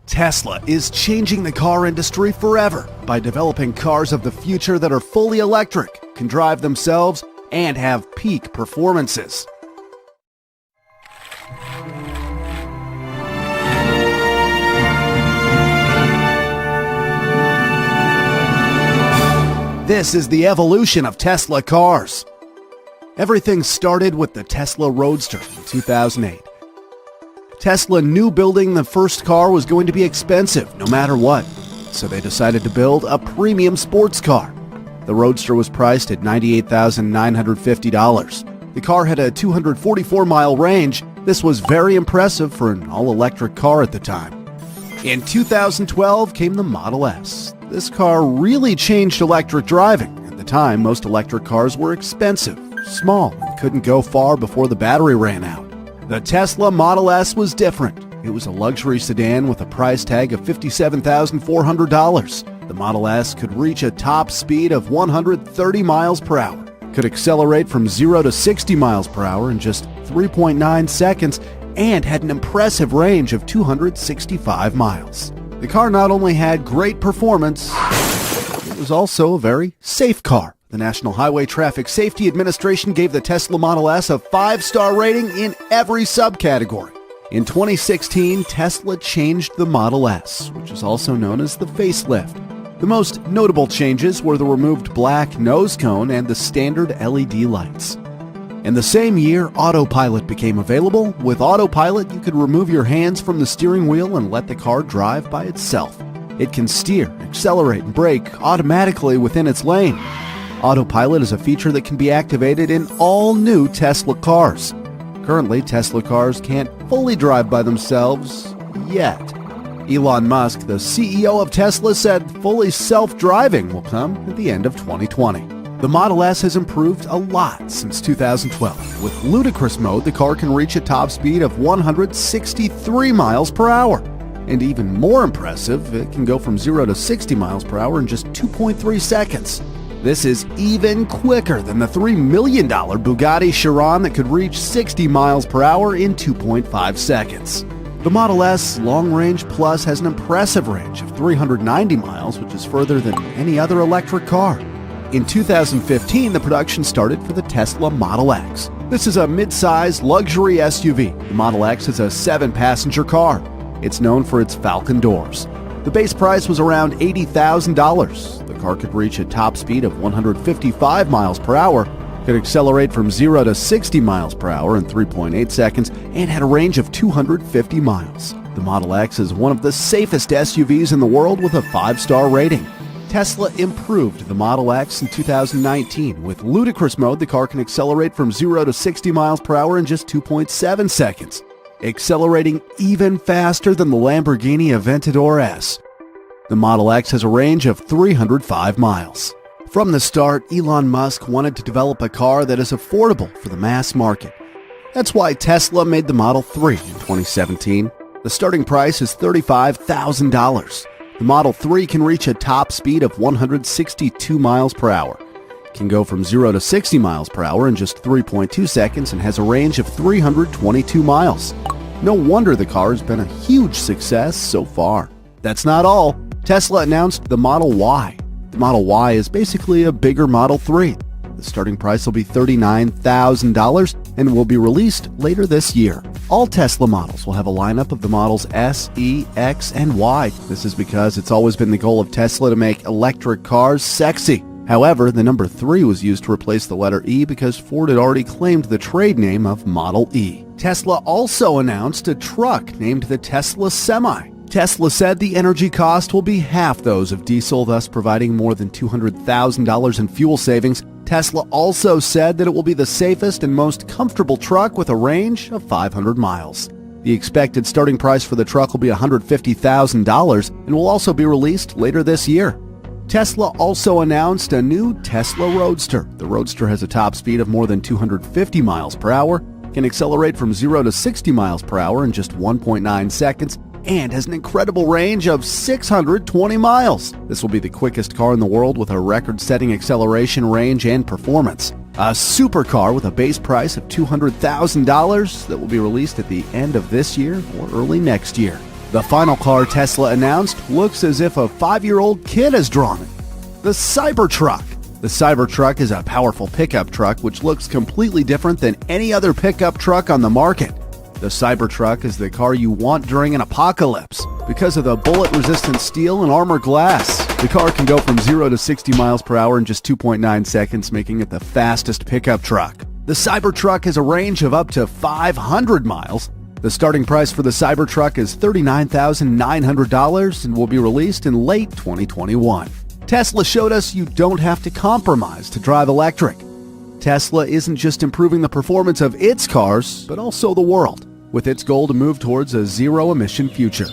Tesla is changing the car industry forever by developing cars of the future that are fully electric, can drive themselves, and have peak performances. This is the evolution of Tesla cars. Everything started with the Tesla Roadster in 2008. Tesla knew building the first car was going to be expensive no matter what, so they decided to build a premium sports car. The Roadster was priced at $98,950. The car had a 244-mile range. This was very impressive for an all-electric car at the time. In 2012 came the Model S. This car really changed electric driving. At the time, most electric cars were expensive, small, and couldn't go far before the battery ran out. The Tesla Model S was different. It was a luxury sedan with a price tag of $57,400. The Model S could reach a top speed of 130 miles per hour, could accelerate from 0 to 60 miles per hour in just 3.9 seconds, and had an impressive range of 265 miles. The car not only had great performance, it was also a very safe car. The National Highway Traffic Safety Administration gave the Tesla Model S a 5-star rating in every subcategory. In 2016, Tesla changed the Model S, which is also known as the facelift. The most notable changes were the removed black nose cone and the standard LED lights. In the same year, Autopilot became available. With Autopilot, you could remove your hands from the steering wheel and let the car drive by itself. It can steer, accelerate, and brake automatically within its lane. Autopilot is a feature that can be activated in all new Tesla cars. Currently, Tesla cars can't fully drive by themselves yet. Elon Musk, the CEO of Tesla, said fully self-driving will come at the end of 2020. The Model S has improved a lot since 2012. With ludicrous mode, the car can reach a top speed of 163 miles per hour. And even more impressive, it can go from 0 to 60 miles per hour in just 2.3 seconds. This is even quicker than the $3 million Bugatti Chiron that could reach 60 miles per hour in 2.5 seconds. The Model S Long Range Plus has an impressive range of 390 miles, which is further than any other electric car. In 2015, the production started for the Tesla Model X. This is a mid-size luxury SUV. The Model X is a 7-passenger car. It's known for its Falcon doors. The base price was around $80,000. The car could reach a top speed of 155 miles per hour, could accelerate from 0 to 60 miles per hour in 3.8 seconds, and had a range of 250 miles. The Model X is one of the safest SUVs in the world with a 5-star rating. Tesla improved the Model X in 2019. With ludicrous mode, the car can accelerate from 0 to 60 miles per hour in just 2.7 seconds, accelerating even faster than the Lamborghini Aventador S. The Model X has a range of 305 miles. From the start, Elon Musk wanted to develop a car that is affordable for the mass market. That's why Tesla made the Model 3 in 2017. The starting price is $35,000. The Model 3 can reach a top speed of 162 miles per hour. It can go from 0 to 60 miles per hour in just 3.2 seconds and has a range of 322 miles. No wonder the car has been a huge success so far. That's not all. Tesla announced the Model Y. The Model Y is basically a bigger Model 3. The starting price will be $39,000 and will be released later this year. All Tesla models will have a lineup of the models S, E, X, and Y. This is because it's always been the goal of Tesla to make electric cars sexy. However, the number 3 was used to replace the letter E because Ford had already claimed the trade name of Model E. Tesla also announced a truck named the Tesla Semi. Tesla said the energy cost will be half those of diesel, thus providing more than $200,000 in fuel savings. Tesla also said that it will be the safest and most comfortable truck with a range of 500 miles. The expected starting price for the truck will be $150,000 and will also be released later this year. Tesla also announced a new Tesla Roadster. The Roadster has a top speed of more than 250 miles per hour, can accelerate from 0 to 60 miles per hour in just 1.9 seconds, and has an incredible range of 620 miles. This will be the quickest car in the world with a record-setting acceleration, range, and performance. a supercar with a base price of $200,000 that will be released at the end of this year or early next year. The final car Tesla announced looks as if a 5-year-old kid has drawn it. The Cybertruck. The Cybertruck is a powerful pickup truck which looks completely different than any other pickup truck on the market. The Cybertruck is the car you want during an apocalypse. Because of the bullet-resistant steel and armor glass, the car can go from 0 to 60 miles per hour in just 2.9 seconds, making it the fastest pickup truck. The Cybertruck has a range of up to 500 miles. The starting price for the Cybertruck is $39,900 and will be released in late 2021. Tesla showed us you don't have to compromise to drive electric. Tesla isn't just improving the performance of its cars, but also the world, with its goal to move towards a zero-emission future.